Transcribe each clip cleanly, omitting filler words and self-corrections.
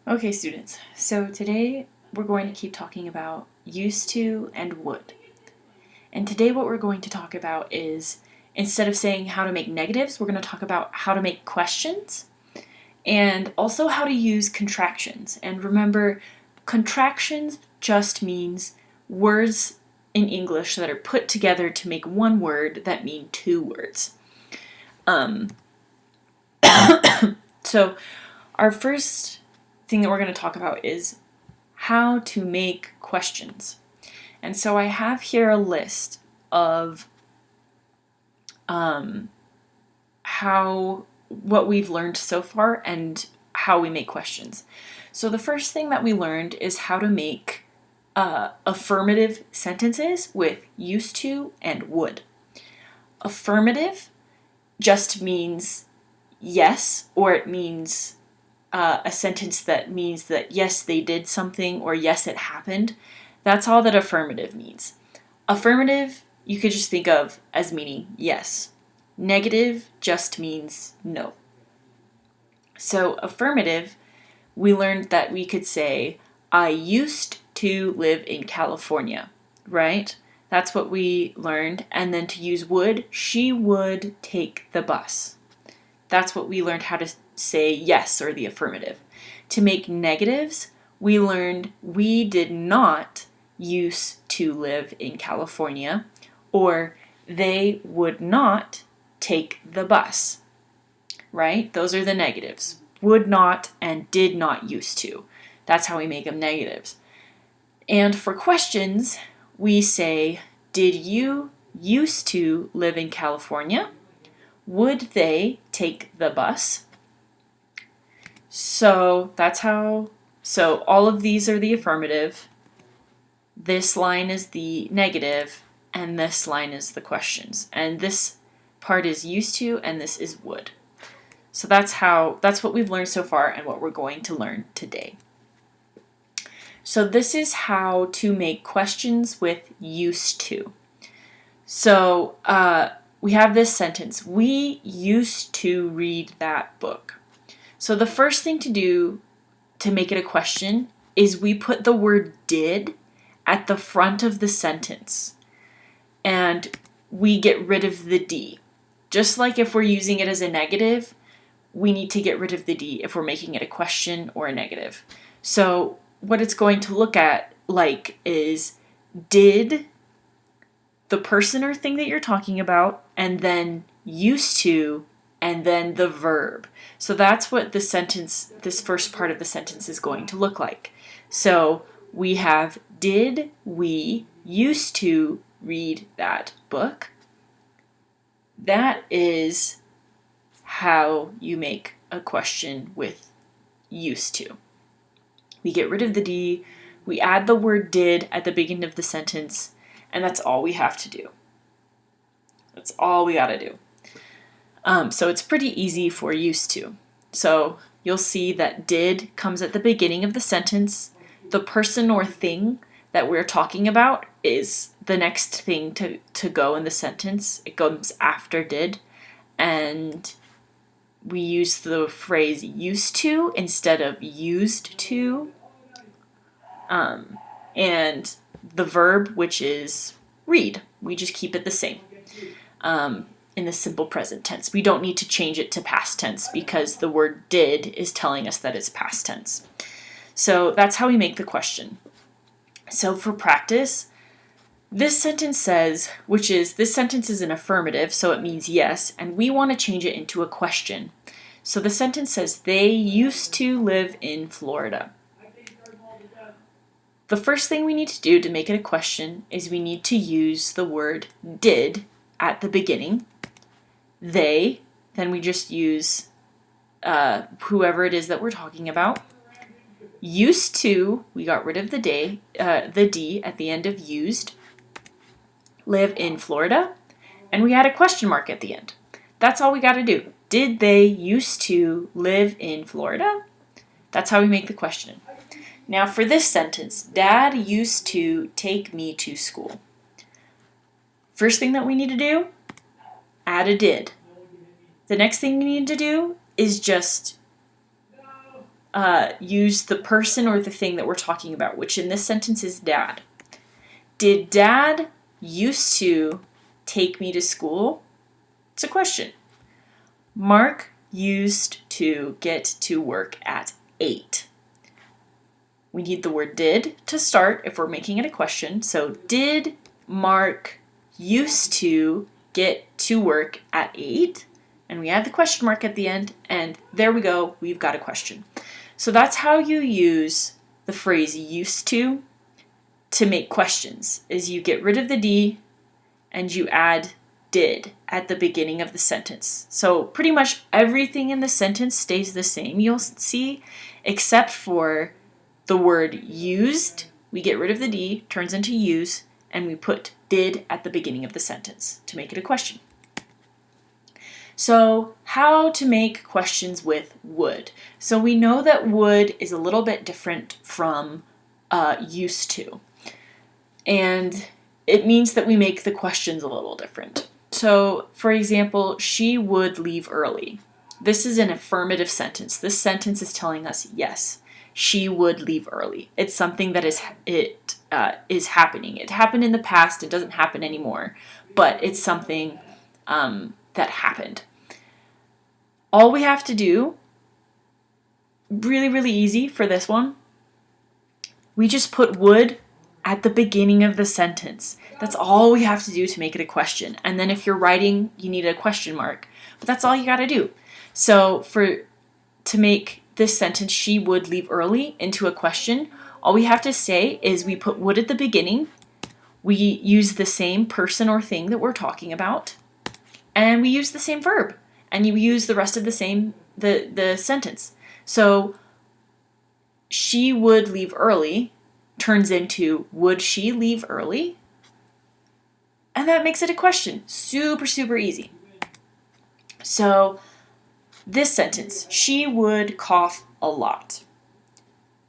Okay, students, so today we're going to keep talking about used to and would. And today what we're going to talk about is, instead of saying how to make negatives, we're going to talk about how to make questions and also how to use contractions. And remember, contractions just means words in English that are put together to make one word that mean two words. So our first thing that we're going to talk about is how to make questions. And so I have here a list of what we've learned so far and how we make questions. So the first thing that we learned is how to make affirmative sentences with used to and would. Affirmative just means yes, or it means a sentence that means that yes, they did something, or yes, it happened. That's all that affirmative means. Affirmative, you could just think of as meaning yes. Negative just means no. So affirmative, we learned that we could say, I used to live in California, right? That's what we learned. And then to use would, she would take the bus. That's what we learned how to say yes, or the affirmative. To make negatives, we learned we did not used to live in California, or they would not take the bus, right? Those are the negatives. Would not and did not used to. That's how we make them negatives. And for questions, we say, did you used to live in California? Would they take the bus? So all of these are the affirmative. This line is the negative, and this line is the questions. And this part is used to, and this is would. So that's what we've learned so far and what we're going to learn today. So this is how to make questions with used to. So we have this sentence, we used to read that book. So the first thing to do to make it a question is we put the word did at the front of the sentence, and we get rid of the D. Just like if we're using it as a negative, we need to get rid of the D if we're making it a question or a negative. So what it's going to look at like is, did the person or thing that you're talking about, and then used to, and then the verb. So that's what this first part of the sentence is going to look like. So we have, did we used to read that book? That is how you make a question with used to. We get rid of the D, we add the word did at the beginning of the sentence, and that's all we have to do. That's all we gotta do. So it's pretty easy for used to. So you'll see that did comes at the beginning of the sentence. The person or thing that we're talking about is the next thing to go in the sentence. It comes after did. And we use the phrase used to instead of used to. And the verb, which is read, we just keep it the same. In the simple present tense. We don't need to change it to past tense because the word did is telling us that it's past tense. So that's how we make the question. So for practice, this sentence says, this sentence is an affirmative, so it means yes, and we want to change it into a question. So the sentence says, they used to live in Florida. The first thing we need to do to make it a question is we need to use the word did at the beginning. They, then we just use whoever it is that we're talking about. Used to, we got rid of the D at the end of used. Live in Florida, and we had a question mark at the end. That's all we got to do. Did they used to live in Florida? That's how we make the question. Now for this sentence, Dad used to take me to school. First thing that we need to do, add a did. The next thing we need to do is just use the person or the thing that we're talking about, which in this sentence is dad. Did dad used to take me to school? It's a question. Mark used to get to work at 8. We need the word did to start if we're making it a question. So did Mark used to get to work at 8? And we add the question mark at the end, and there we go, we've got a question. So that's how you use the phrase used to make questions, is you get rid of the D and you add did at the beginning of the sentence. So pretty much everything in the sentence stays the same, you'll see, except for the word used. We get rid of the D, turns into use, and we put did at the beginning of the sentence to make it a question. So how to make questions with would. So we know that would is a little bit different from used to. And it means that we make the questions a little different. So, for example, she would leave early. This is an affirmative sentence. This sentence is telling us, yes, she would leave early. It's something that is happening. It happened in the past. It doesn't happen anymore. But it's something that happened. All we have to do, really, really easy for this one, we just put would at the beginning of the sentence. That's all we have to do to make it a question. And then if you're writing, you need a question mark. But that's all you got to do. So to make this sentence, she would leave early, into a question, all we have to say is we put would at the beginning, we use the same person or thing that we're talking about, and we use the same verb. And you use the rest of the sentence. So she would leave early turns into would she leave early? And that makes it a question. Super, super easy. So this sentence, she would cough a lot.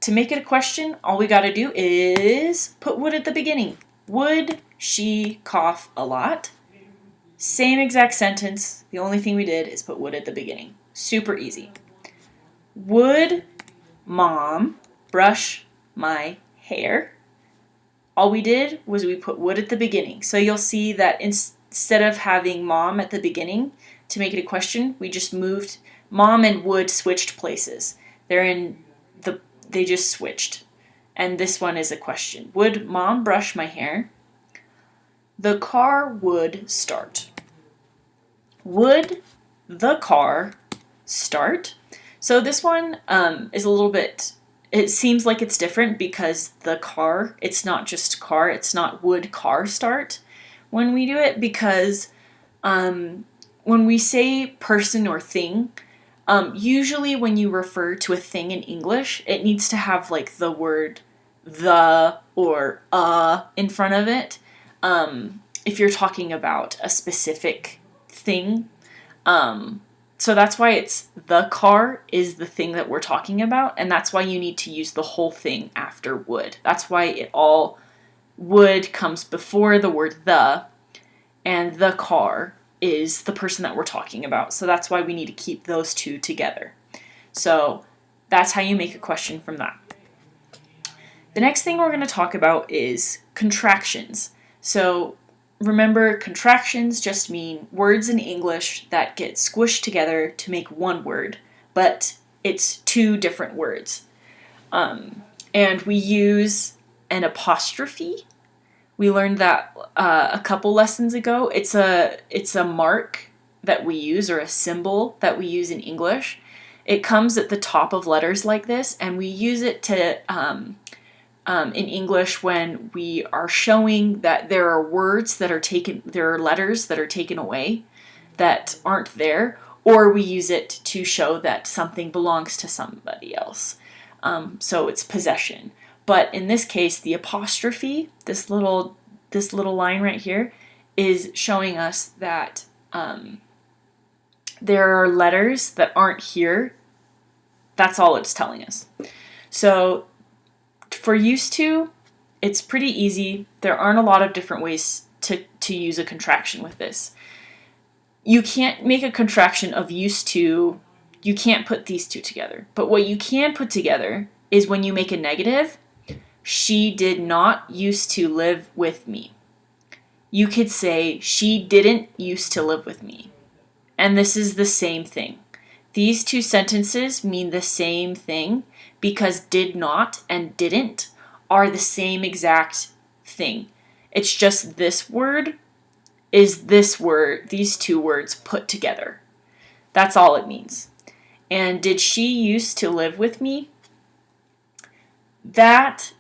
To make it a question, all we got to do is put would at the beginning. Would she cough a lot? Same exact sentence. The only thing we did is put would at the beginning. Super easy. Would mom brush my hair? All we did was we put would at the beginning. So you'll see that instead of having mom at the beginning to make it a question, we just moved mom and would switched places. They just switched. And this one is a question. Would mom brush my hair? The car would start. Would the car start? So this one is a little bit, it seems like it's different because the car, it's not just car, it's not would car start when we do it, because when we say person or thing, usually when you refer to a thing in English, it needs to have like the word the or in front of it. If you're talking about a specific thing. So that's why it's the car is the thing that we're talking about, and that's why you need to use the whole thing after would. That's why it all would comes before the word the, and the car is the person that we're talking about. So that's why we need to keep those two together. So that's how you make a question from that. The next thing we're going to talk about is contractions. So remember, contractions just mean words in English that get squished together to make one word, but it's two different words. And we use an apostrophe. We learned that a couple lessons ago. It's a mark that we use, or a symbol that we use in English. It comes at the top of letters like this, and we use it to in English when we are showing that there are words that are taken, there are letters that are taken away that aren't there, or we use it to show that something belongs to somebody else. So it's possession. But in this case, the apostrophe, this little line right here, is showing us that there are letters that aren't here. That's all it's telling us. So for used to, it's pretty easy. There aren't a lot of different ways to use a contraction with this. You can't make a contraction of used to You can't put these two together. But what you can put together is when you make a negative, she did not used to live with me. You could say, she didn't used to live with me. And this is the same thing. These two sentences mean the same thing because did not and didn't are the same exact thing. It's just this word is this word, these two words put together. That's all it means. And did she used to live with me? That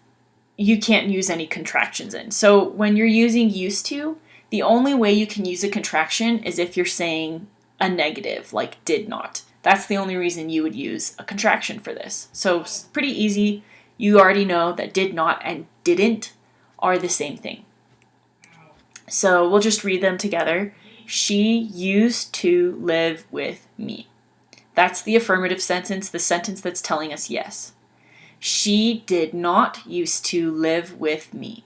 you can't use any contractions in. So when you're using used to, the only way you can use a contraction is if you're saying a negative, like did not. That's the only reason you would use a contraction for this. So it's pretty easy. You already know that did not and didn't are the same thing. So we'll just read them together. She used to live with me. That's the affirmative sentence, the sentence that's telling us yes. She did not used to live with me.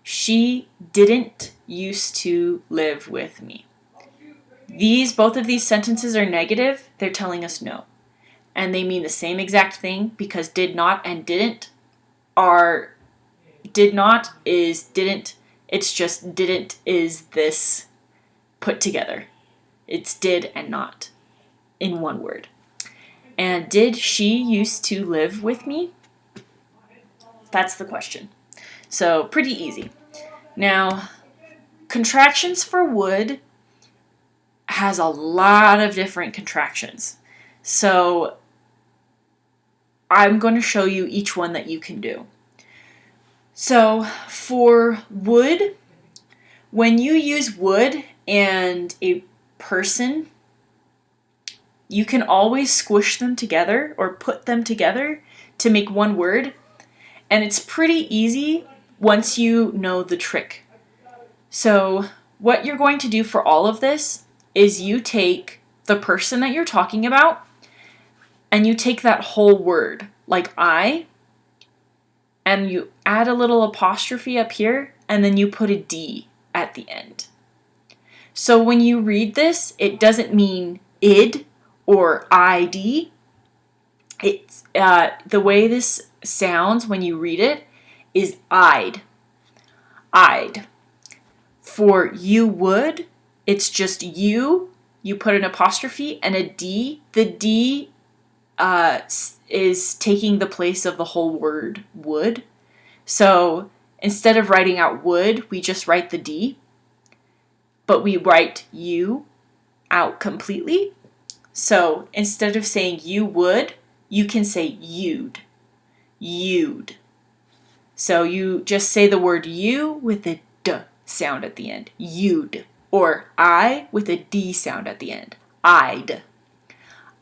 She didn't used to live with me. Both of these sentences are negative. They're telling us no. And they mean the same exact thing because did not and didn't are, did not is didn't. It's just didn't is this put together. It's did and not in one word. And did she used to live with me? That's the question. So pretty easy. Now, contractions for would has a lot of different contractions. So I'm going to show you each one that you can do. So for would, when you use would and a person, you can always squish them together or put them together to make one word. And it's pretty easy once you know the trick. So what you're going to do for all of this is you take the person that you're talking about and you take that whole word, like I, and you add a little apostrophe up here, and then you put a D at the end. So when you read this, it doesn't mean id or id. It's the way this sounds when you read it is I'd. I'd. For you would, it's just you put an apostrophe and a D. The D is taking the place of the whole word would. So instead of writing out would, we just write the D. But we write you out completely. So instead of saying you would, you can say you'd. You'd. So you just say the word you with a D sound at the end. You'd. Or I with a D sound at the end. I'd.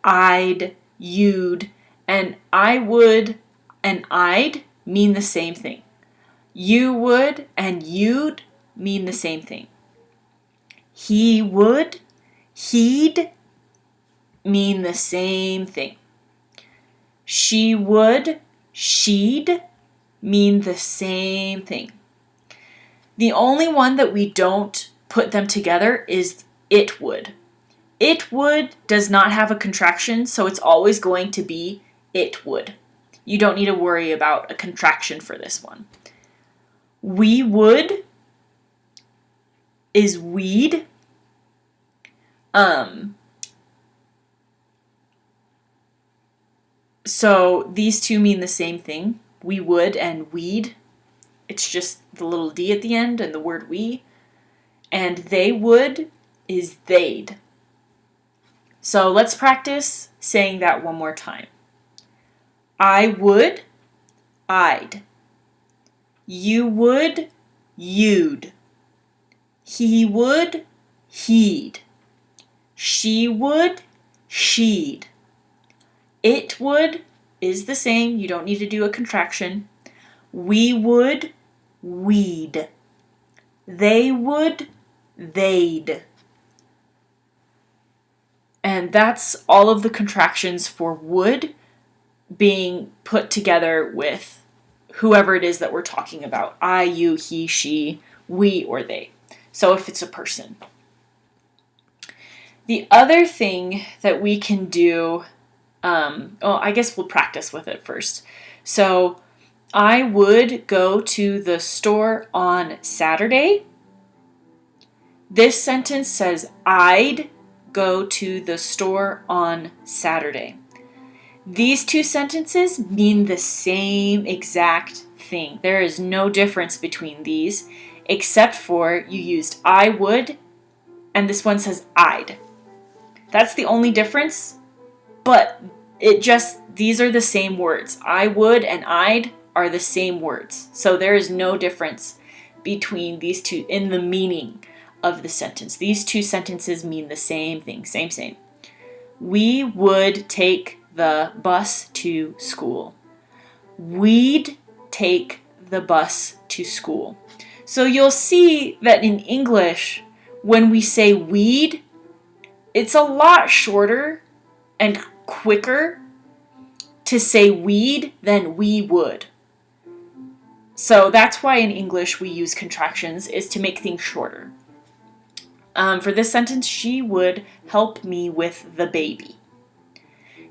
I'd, you'd, and I would and I'd mean the same thing. You would and you'd mean the same thing. He would, he'd mean the same thing. She would, she'd mean the same thing. The only one that we don't put them together is it would. It would does not have a contraction, so it's always going to be it would. You don't need to worry about a contraction for this one. We would is we'd. So these two mean the same thing. We would and we'd. It's just the little D at the end and the word we. And they would is they'd. So let's practice saying that one more time. I would, I'd. You would, you'd. He would, he'd. She would, she'd. It would is the same. You don't need to do a contraction. We would, we'd. They would, they'd. And that's all of the contractions for would being put together with whoever it is that we're talking about. I, you, he, she, we, or they. So if it's a person. The other thing that we can do, I guess we'll practice with it first. So I would go to the store on Saturday. This sentence says I'd go to the store on Saturday. These two sentences mean the same exact thing. There is no difference between these except for you used I would and this one says I'd. That's the only difference, but these are the same words. I would and I'd are the same words. So there is no difference between these two in the meaning of the sentence. These two sentences mean the same thing, same. We would take the bus to school. We'd take the bus to school. So you'll see that in English, when we say we'd, it's a lot shorter and quicker to say we'd than we would. So that's why in English we use contractions, is to make things shorter. For this sentence, she would help me with the baby.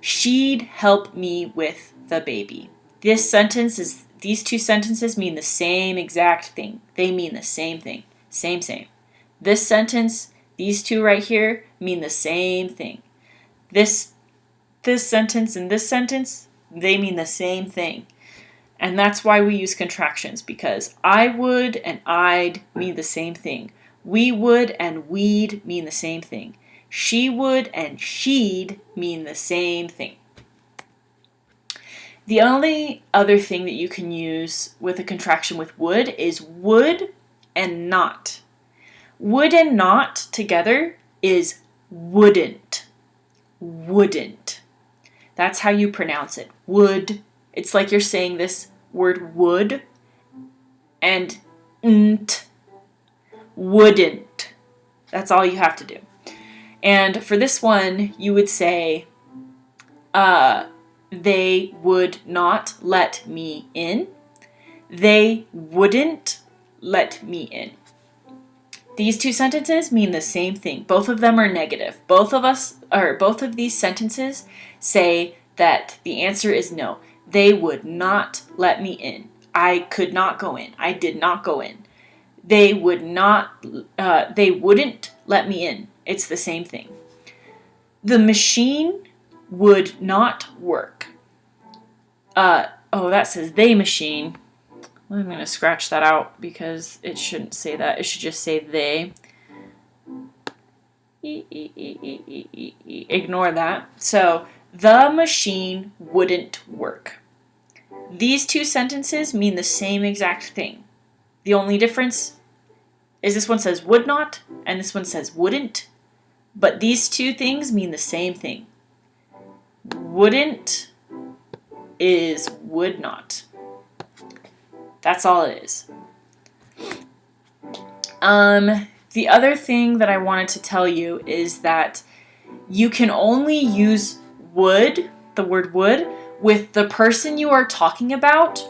She'd help me with the baby. These two sentences mean the same exact thing. They mean the same thing. Same. This sentence, these two right here, mean the same thing. This sentence and this sentence, they mean the same thing. And that's why we use contractions, because I would and I'd mean the same thing. We would and we'd mean the same thing. She would and she'd mean the same thing. The only other thing that you can use with a contraction with would is would and not. Would and not together is wouldn't. Wouldn't. That's how you pronounce it. Would. It's like you're saying this word would and n't. Wouldn't. That's all you have to do. And for this one, you would say, they would not let me in. They wouldn't let me in. These two sentences mean the same thing. Both of them are negative. Both of these sentences say that the answer is no. They would not let me in. I could not go in. I did not go in. They wouldn't let me in. It's the same thing. The machine would not work. That says they machine. I'm going to scratch that out because it shouldn't say that. It should just say they. Ignore that. So, the machine wouldn't work. These two sentences mean the same exact thing. The only difference is this one says would not and this one says wouldn't. But these two things mean the same thing. Wouldn't is would not. That's all it is. The other thing that I wanted to tell you is that you can only use would, the word would, with the person you are talking about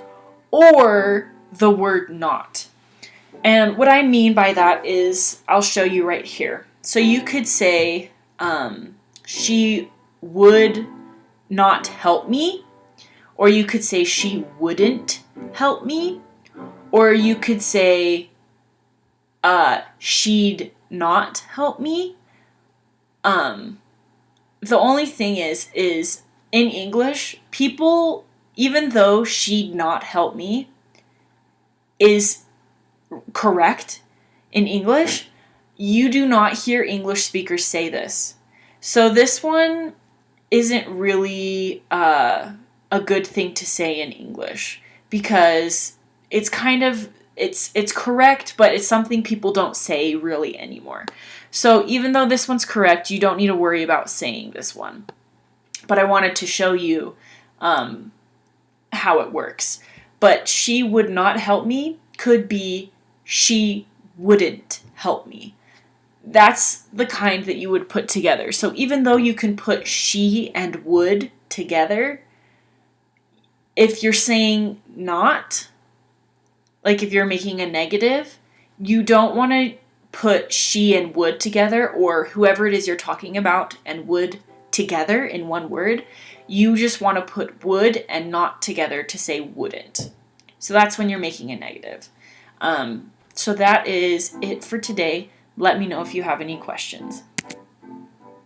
or the word not. And what I mean by that is, I'll show you right here. So you could say, she would not help me, or you could say she wouldn't help me, or you could say she'd not help me. The only thing is in English, people, even though she'd not help me is correct in English, you do not hear English speakers say this. So this one isn't really a good thing to say in English because it's kind of, it's correct, but it's something people don't say really anymore. So even though this one's correct, you don't need to worry about saying this one. But I wanted to show you how it works. But she would not help me could be she wouldn't help me. That's the kind that you would put together. So even though you can put she and would together, if you're saying not, like if you're making a negative, you don't want to put she and would together, or whoever it is you're talking about and would together in one word, you just want to put would and not together to say wouldn't. So that's when you're making a negative. So that is it for today. Let me know if you have any questions.